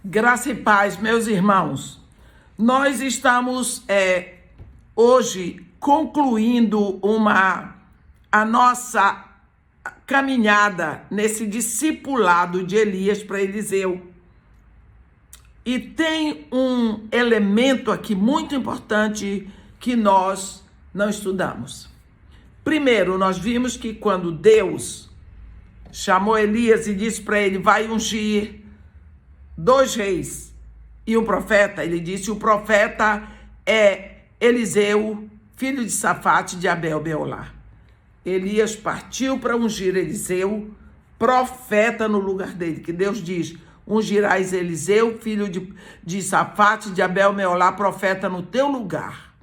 Graça e paz, meus irmãos. Nós estamos hoje concluindo a nossa caminhada nesse discipulado de Elias para Eliseu. E tem um elemento aqui muito importante que nós não estudamos. Primeiro, nós vimos que quando Deus chamou Elias e disse para ele, vai ungir 2 reis e um profeta, ele disse, o profeta é Eliseu, filho de Safate de Abel-Meolá. Elias partiu para ungir Eliseu, profeta no lugar dele, que Deus diz, ungirás Eliseu, filho de Safate de Abel-Meolá, profeta no teu lugar.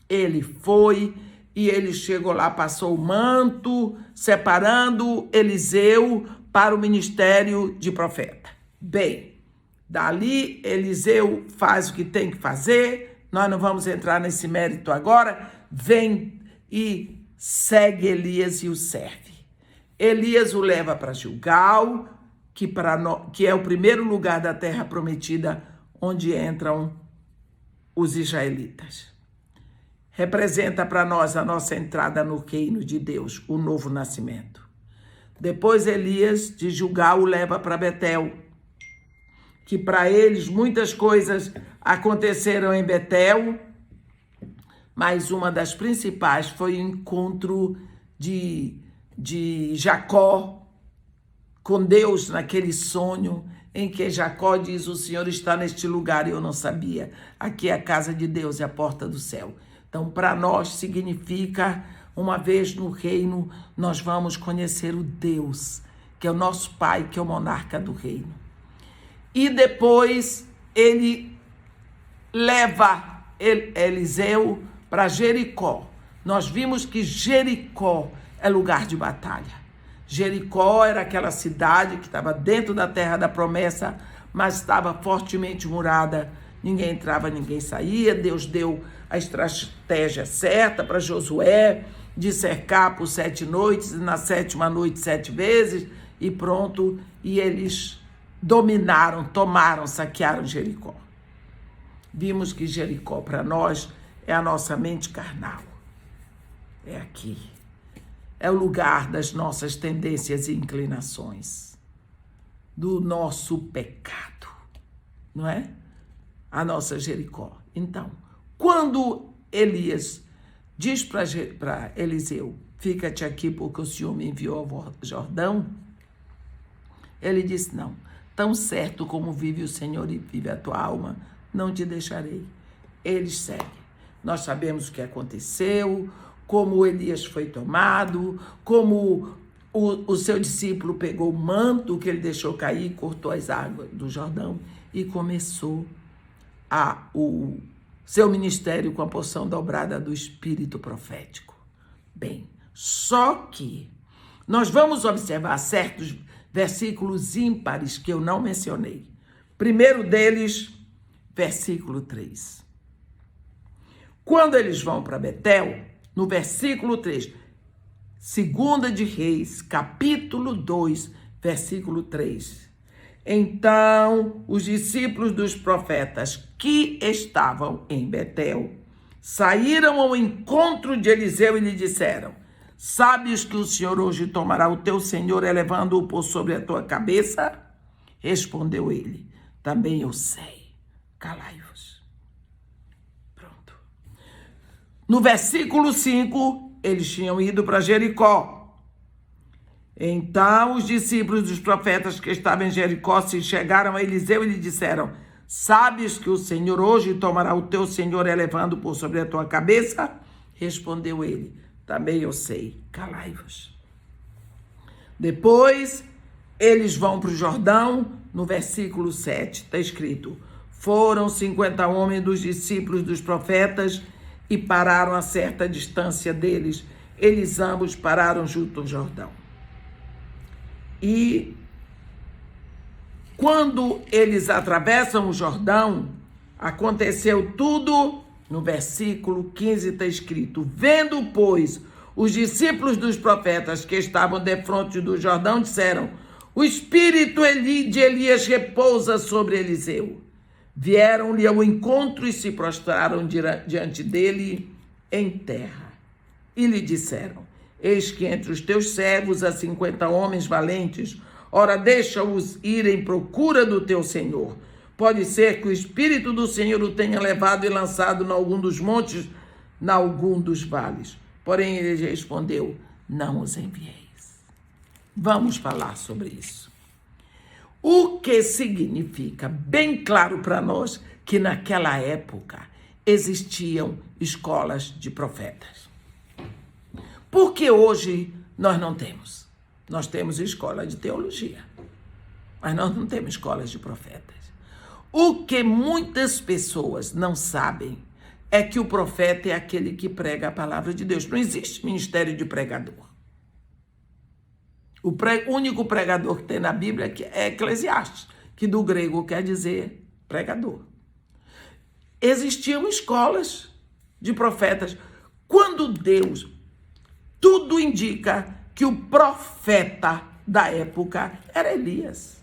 Ele foi e ele chegou lá, passou o manto, separando Eliseu para o ministério de profeta. Bem, dali, Eliseu faz o que tem que fazer, nós não vamos entrar nesse mérito agora, vem e segue Elias e o serve. Elias o leva para Gilgal, que é o primeiro lugar da terra prometida onde entram os israelitas. Representa para nós a nossa entrada no reino de Deus, o novo nascimento. Depois Elias de Gilgal o leva para Betel, que para eles muitas coisas aconteceram em Betel, mas uma das principais foi o encontro de Jacó com Deus naquele sonho em que Jacó diz, o Senhor está neste lugar e eu não sabia. Aqui é a casa de Deus, é a porta do céu. Então, para nós significa, uma vez no reino, nós vamos conhecer o Deus, que é o nosso Pai, que é o monarca do reino. E depois ele leva Eliseu para Jericó. Nós vimos que Jericó é lugar de batalha. Jericó era aquela cidade que estava dentro da terra da promessa, mas estava fortemente murada. Ninguém entrava, ninguém saía. Deus deu a estratégia certa para Josué de cercar por 7 noites, e na 7ª noite 7 vezes, e pronto. E eles dominaram, tomaram, saquearam Jericó. Vimos que Jericó, para nós, é a nossa mente carnal. É aqui. É o lugar das nossas tendências e inclinações, do nosso pecado, não é? A nossa Jericó. Então, quando Elias diz para Eliseu, fica-te aqui porque o Senhor me enviou ao Jordão, ele disse, não, tão certo como vive o Senhor e vive a tua alma, não te deixarei. Eles seguem. Nós sabemos o que aconteceu, como Elias foi tomado, como o seu discípulo pegou o manto que ele deixou cair, cortou as águas do Jordão e começou o seu ministério com a porção dobrada do Espírito profético. Bem, só que nós vamos observar certos versículos ímpares que eu não mencionei. Primeiro deles, versículo 3. Quando eles vão para Betel, no versículo 3, 2 de Reis, capítulo 2, versículo 3. Então, os discípulos dos profetas que estavam em Betel saíram ao encontro de Eliseu e lhe disseram, sabes que o Senhor hoje tomará o teu senhor elevando-o por sobre a tua cabeça? Respondeu ele, também eu sei, calai-vos. Pronto. No versículo 5, eles tinham ido para Jericó. Então os discípulos dos profetas que estavam em Jericó se chegaram a Eliseu e lhe disseram, sabes que o Senhor hoje tomará o teu senhor elevando por sobre a tua cabeça? Respondeu ele, também eu sei, calai-vos. Depois eles vão para o Jordão, no versículo 7, está escrito, foram 50 homens dos discípulos dos profetas e pararam a certa distância deles. Eles ambos pararam junto ao Jordão. E quando eles atravessam o Jordão, aconteceu tudo, no versículo 15 está escrito, vendo, pois, os discípulos dos profetas que estavam defronte do Jordão disseram, O espírito de Elias repousa sobre Eliseu. Vieram-lhe ao encontro e se prostraram diante dele em terra. E lhe disseram: eis que entre os teus servos há 50 homens valentes. Ora, deixa-os ir em procura do teu senhor. Pode ser que o espírito do Senhor o tenha levado e lançado em algum dos montes, em algum dos vales. Porém, ele respondeu: não os envieis. Vamos falar sobre isso. O que significa bem claro para nós que naquela época existiam escolas de profetas. Porque hoje nós não temos. Nós temos escola de teologia, mas nós não temos escolas de profetas. O que muitas pessoas não sabem é que o profeta é aquele que prega a palavra de Deus. Não existe ministério de pregador. O único pregador que tem na Bíblia é Eclesiastes, que do grego quer dizer pregador. Existiam escolas de profetas. Quando Deus, tudo indica que o profeta da época era Elias.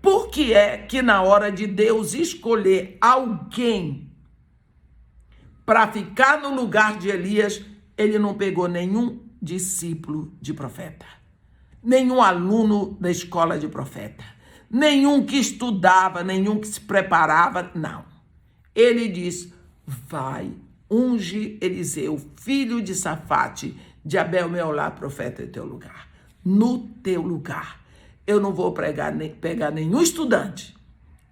Por que é que na hora de Deus escolher alguém para ficar no lugar de Elias, ele não pegou nenhum discípulo de profeta, nenhum aluno da escola de profeta, nenhum que estudava, nenhum que se preparava, não. Ele diz: vai, unge Eliseu, filho de Safate, de Abel Meolá, profeta em teu lugar. No teu lugar. Eu não vou pegar nenhum estudante.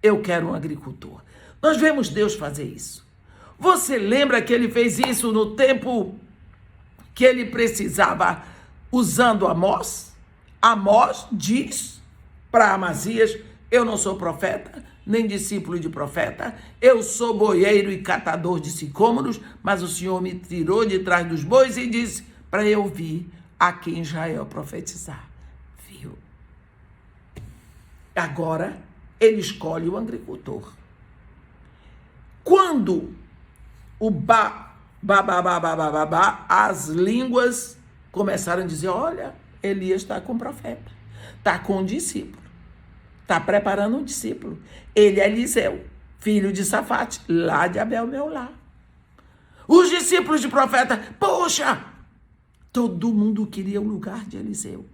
Eu quero um agricultor. Nós vemos Deus fazer isso. Você lembra que ele fez isso no tempo que ele precisava, usando Amós? Amós diz para Amazias: eu não sou profeta, nem discípulo de profeta. Eu sou boieiro e catador de sicômoros, mas o Senhor me tirou de trás dos bois e disse para eu vir aqui em Israel profetizar. Viu? Agora, ele escolhe o agricultor. Quando o as línguas começaram a dizer: olha, Elias está com o profeta, está com o discípulo, está preparando um discípulo. Ele é Eliseu, filho de Safate, lá de Abel Meolá. Os discípulos de profeta, poxa, todo mundo queria o lugar de Eliseu.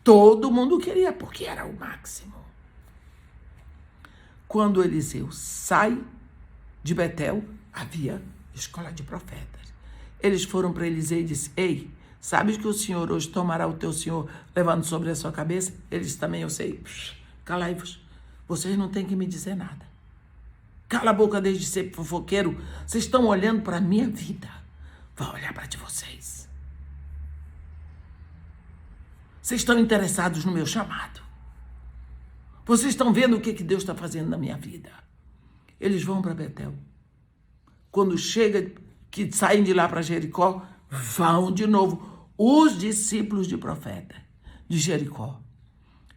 Todo mundo queria, porque era o máximo. Quando Eliseu sai de Betel, havia escola de profetas. Eles foram para Eliseu e disseram: ei, sabes que o Senhor hoje tomará o teu Senhor levando sobre a sua cabeça? Eles também: eu sei. Calai-vos, vocês não têm que me dizer nada. Cala a boca desde ser fofoqueiro. Vocês estão olhando para a minha vida. Vão olhar para a de vocês. Vocês estão interessados no meu chamado. Vocês estão vendo o que Deus está fazendo na minha vida. Eles vão para Betel. Quando chega, que saem de lá para Jericó, vão de novo os discípulos de profeta de Jericó.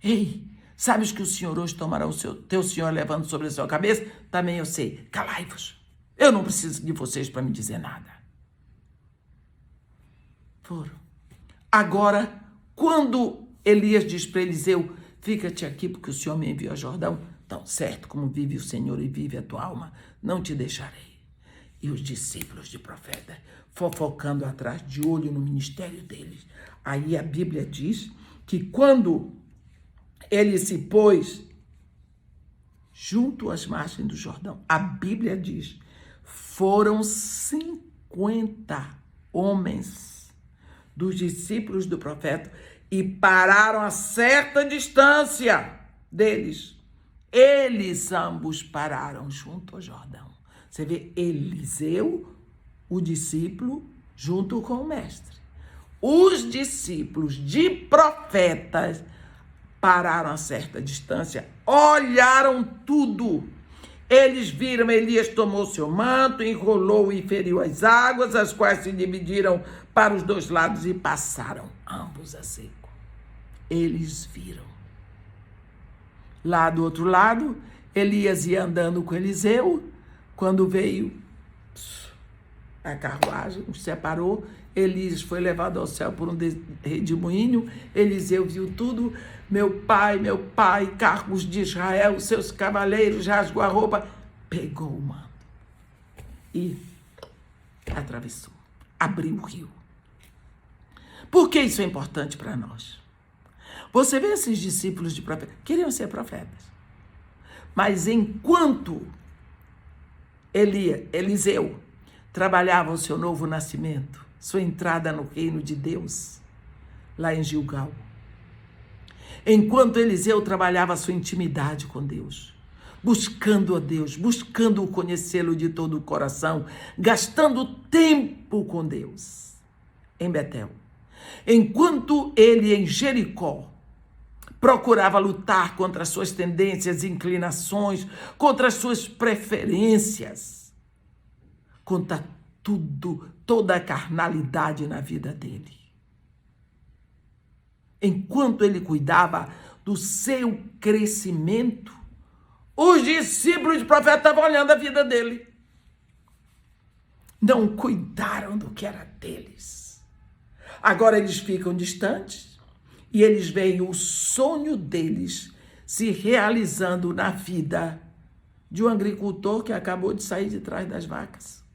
Ei, sabes que o Senhor hoje tomará o teu Senhor levando sobre a sua cabeça? Também eu sei. Calai-vos. Eu não preciso de vocês para me dizer nada. Foram. Agora, quando Elias diz para Eliseu: fica-te aqui porque o Senhor me enviou a Jordão, tão certo como vive o Senhor e vive a tua alma, não te deixarei. E os discípulos de profeta fofocando atrás, de olho no ministério deles. Aí a Bíblia diz que quando ele se pôs junto às margens do Jordão, a Bíblia diz, foram 50 homens dos discípulos do profeta e pararam a certa distância deles. Eles ambos pararam junto ao Jordão. Você vê Eliseu, o discípulo, junto com o mestre. Os discípulos de profetas pararam a certa distância, olharam tudo. Eles viram, Elias tomou seu manto, enrolou e feriu as águas, as quais se dividiram para os dois lados e passaram ambos a seco. Eles viram. Lá do outro lado, Elias ia andando com Eliseu. Quando veio a carruagem, os separou, Elias foi levado ao céu por um redemoinho. Eliseu viu tudo. Meu pai, carros de Israel, seus cavaleiros, rasgou a roupa, pegou o manto e atravessou, abriu o rio. Por que isso é importante para nós? Você vê esses discípulos de profetas, queriam ser profetas, mas enquanto Eliseu trabalhava o seu novo nascimento, sua entrada no reino de Deus, lá em Gilgal, enquanto Eliseu trabalhava a sua intimidade com Deus, buscando a Deus, buscando conhecê-lo de todo o coração, gastando tempo com Deus em Betel, enquanto ele em Jericó procurava lutar contra as suas tendências e inclinações, contra as suas preferências, contra toda a carnalidade na vida dele. Enquanto ele cuidava do seu crescimento, os discípulos de profeta estavam olhando a vida dele. Não cuidaram do que era deles. Agora eles ficam distantes e eles veem o sonho deles se realizando na vida de um agricultor que acabou de sair de trás das vacas.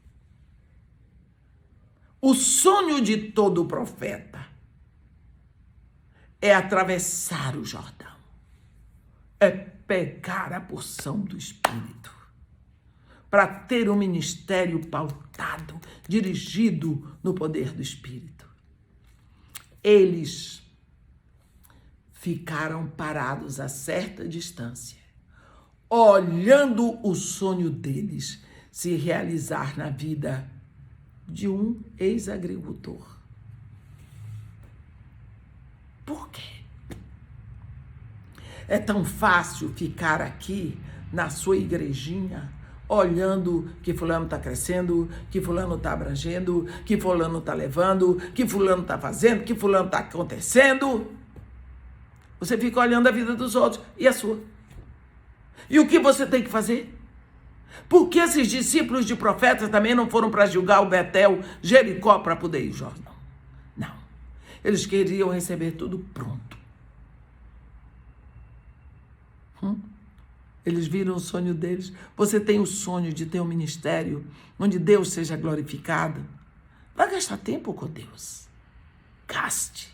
O sonho de todo profeta é atravessar o Jordão, é pegar a porção do Espírito, para ter um ministério pautado, dirigido no poder do Espírito. Eles ficaram parados a certa distância, olhando o sonho deles se realizar na vida de um ex-agricultor. Por quê? É tão fácil ficar aqui na sua igrejinha, olhando que fulano está crescendo, que fulano está abrangendo, que fulano está levando, que fulano está fazendo, que fulano está acontecendo. Você fica olhando a vida dos outros e a sua. E o que você tem que fazer? Por que esses discípulos de profetas também não foram para Gilgal, Betel, Jericó para poder ir Jordão? Não. Eles queriam receber tudo pronto. Eles viram o sonho deles. Você tem o sonho de ter um ministério onde Deus seja glorificado? Vai gastar tempo com Deus. Gaste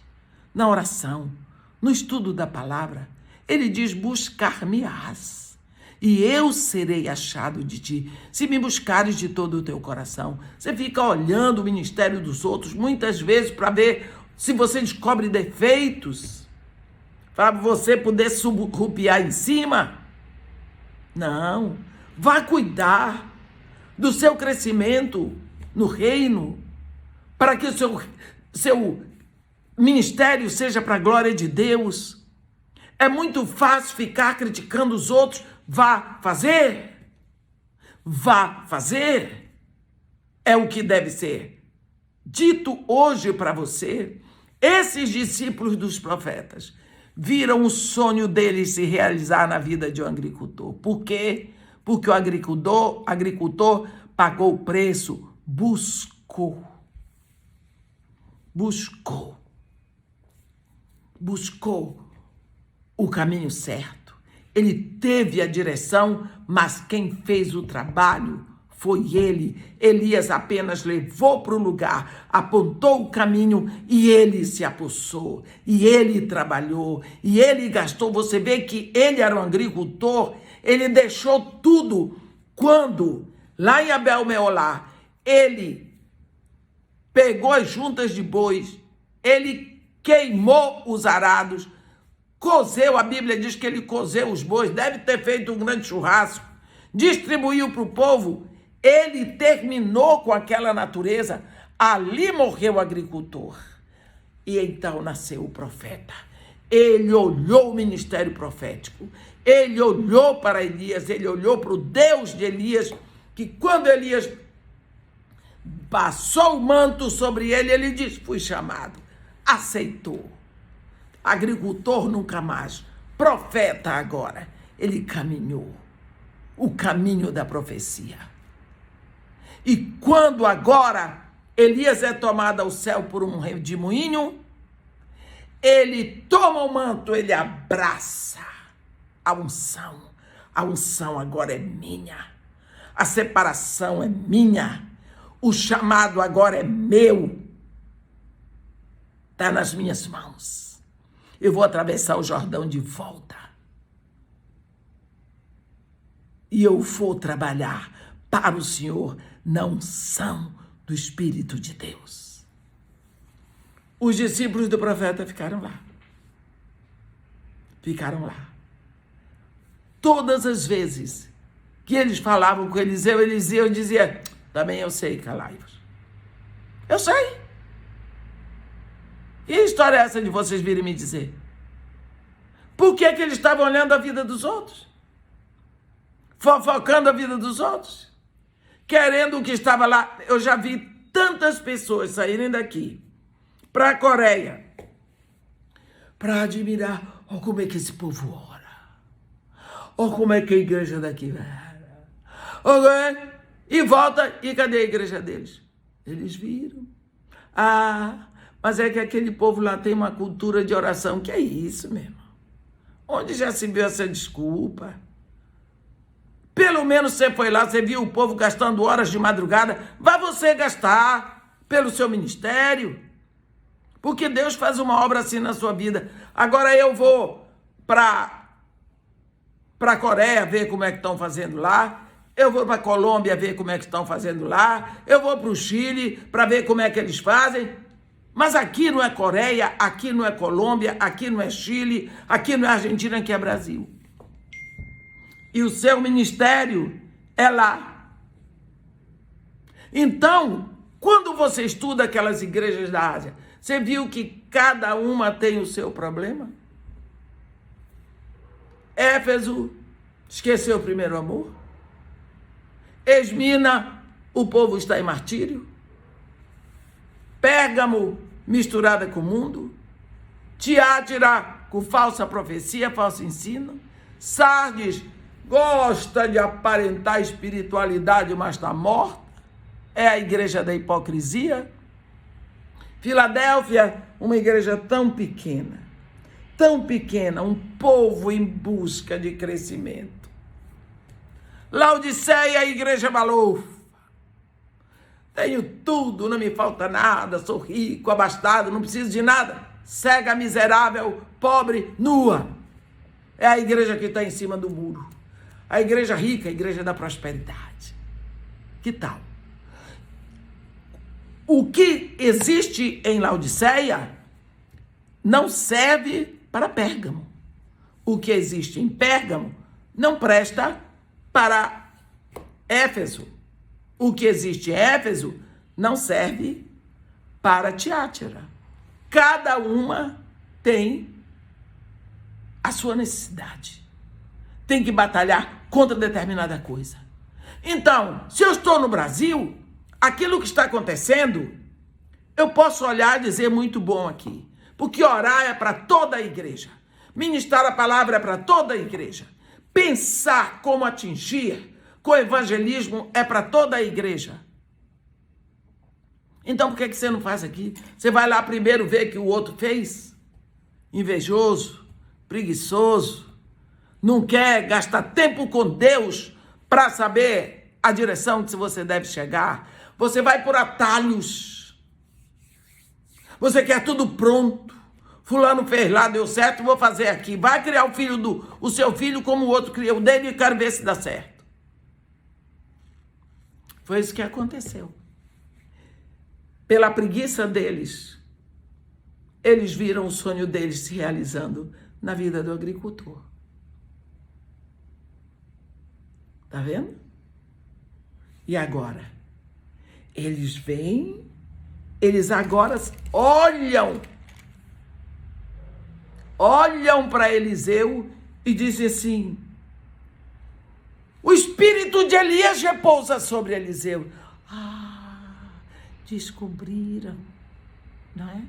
na oração, no estudo da palavra. Ele diz: buscar-me-ás, e eu serei achado de ti, se me buscares de todo o teu coração. Você fica olhando o ministério dos outros, muitas vezes, para ver se você descobre defeitos, para você poder surrupiar em cima. Não, vá cuidar do seu crescimento no reino, para que o seu ministério seja para a glória de Deus. É muito fácil ficar criticando os outros. Vá fazer. Vá fazer. É o que deve ser dito hoje para você. Esses discípulos dos profetas viram o sonho deles se realizar na vida de um agricultor. Por quê? Porque o agricultor pagou o preço, buscou o caminho certo. Ele teve a direção, mas quem fez o trabalho foi ele. Elias apenas levou para o lugar, apontou o caminho e ele se apossou, e ele trabalhou, e ele gastou. Você vê que ele era um agricultor, ele deixou tudo. Quando, lá em Abel-Meolá, ele pegou as juntas de bois, ele queimou os arados, cozeu, a Bíblia diz que ele cozeu os bois, deve ter feito um grande churrasco, distribuiu para o povo. Ele terminou com aquela natureza, ali morreu o agricultor. E então nasceu o profeta. Ele olhou o ministério profético, ele olhou para Elias, ele olhou para o Deus de Elias, que quando Elias passou o manto sobre ele, ele disse: fui chamado, aceitou. Agricultor nunca mais, profeta agora. Ele caminhou o caminho da profecia. E quando agora Elias é tomado ao céu por um redemoinho, ele toma o manto, ele abraça a unção. A unção agora é minha. A separação é minha. O chamado agora é meu. Está nas minhas mãos. Eu vou atravessar o Jordão de volta. E eu vou trabalhar para o Senhor na unção do Espírito de Deus. Os discípulos do profeta ficaram lá. Ficaram lá. Todas as vezes que eles falavam com Eliseu, Eliseu dizia, também eu sei, calai-vos. Eu sei. E a história é essa de vocês virem me dizer? Por que eles estavam olhando a vida dos outros? Fofocando a vida dos outros? Querendo o que estava lá. Eu já vi tantas pessoas saírem daqui para a Coreia para admirar, olha como é que esse povo ora. Olha como é que a igreja daqui ora. E volta, e cadê a igreja deles? Eles viram. Mas é que aquele povo lá tem uma cultura de oração. Que é isso, meu irmão? Onde já se viu essa desculpa? Pelo menos você foi lá, você viu o povo gastando horas de madrugada. Vá você gastar pelo seu ministério. Porque Deus faz uma obra assim na sua vida. Agora eu vou para a Coreia ver como é que estão fazendo lá. Eu vou para a Colômbia ver como é que estão fazendo lá. Eu vou para o Chile para ver como é que eles fazem. Mas aqui não é Coreia, aqui não é Colômbia, aqui não é Chile, aqui não é Argentina, aqui é Brasil. E o seu ministério é lá. Então, quando você estuda aquelas igrejas da Ásia, você viu que cada uma tem o seu problema? Éfeso esqueceu o primeiro amor. Esmina, o povo está em martírio. Pérgamo, misturada com o mundo. Tiátira, com falsa profecia, falso ensino. Sardes, gosta de aparentar espiritualidade, mas está morta. É a igreja da hipocrisia. Filadélfia, uma igreja tão pequena, um povo em busca de crescimento. Laodiceia, a igreja malufa. Tenho tudo, não me falta nada, sou rico, abastado, não preciso de nada. Cega, miserável, pobre, nua. É a igreja que está em cima do muro. A igreja rica, a igreja da prosperidade. Que tal? O que existe em Laodiceia não serve para Pérgamo. O que existe em Pérgamo não presta para Éfeso. O que existe em Éfeso não serve para Tiátira. Cada uma tem a sua necessidade. Tem que batalhar contra determinada coisa. Então, se eu estou no Brasil, aquilo que está acontecendo, eu posso olhar e dizer muito bom aqui. Porque orar é para toda a igreja. Ministrar a palavra é para toda a igreja. Pensar como atingir com o evangelismo é para toda a igreja. Então por que você não faz aqui? Você vai lá primeiro ver o que o outro fez? Invejoso, preguiçoso, não quer gastar tempo com Deus para saber a direção que você deve chegar. Você vai por atalhos. Você quer tudo pronto. Fulano fez lá, deu certo, vou fazer aqui. Vai criar o seu filho como o outro criou o dele e quero ver se dá certo. Foi isso que aconteceu. Pela preguiça deles, eles viram o sonho deles se realizando na vida do agricultor. Tá vendo? E agora? Eles vêm, eles agora olham para Eliseu e dizem assim: o espírito de Elias repousa sobre Eliseu. Descobriram, não é?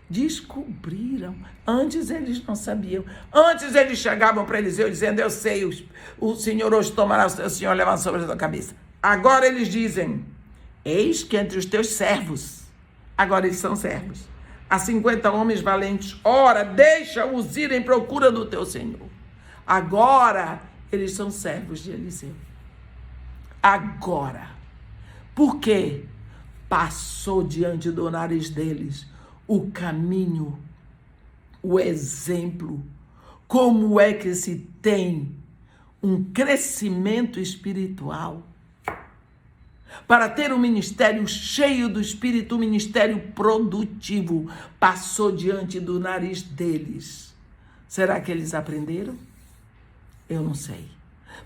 Descobriram. Antes eles não sabiam. Antes eles chegavam para Eliseu dizendo: eu sei, o Senhor hoje tomará o Senhor levando sobre a sua cabeça. Agora eles dizem: Eis que entre os teus servos, agora eles são servos, há 50 homens valentes, ora, deixa-os ir em procura do teu Senhor. Agora eles são servos de Eliseu. Agora. Por quê? Passou diante do nariz deles o caminho, o exemplo, como é que se tem um crescimento espiritual. Para ter um ministério cheio do Espírito, um ministério produtivo, passou diante do nariz deles. Será que eles aprenderam? Eu não sei.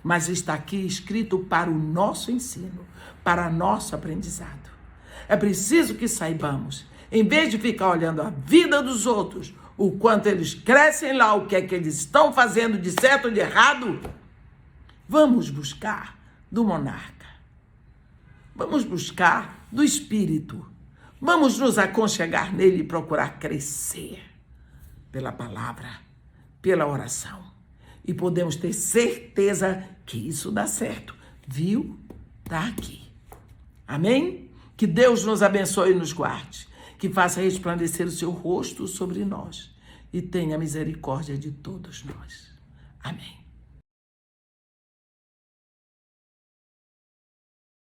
Mas está aqui escrito para o nosso ensino, para nosso aprendizado. É preciso que saibamos, em vez de ficar olhando a vida dos outros, o quanto eles crescem lá, o que é que eles estão fazendo de certo ou de errado, vamos buscar do monarca. Vamos buscar do Espírito. Vamos nos aconchegar nele e procurar crescer pela palavra, pela oração. E podemos ter certeza que isso dá certo. Viu? Está aqui. Amém? Que Deus nos abençoe e nos guarde. Que faça resplandecer o seu rosto sobre nós. E tenha misericórdia de todos nós. Amém.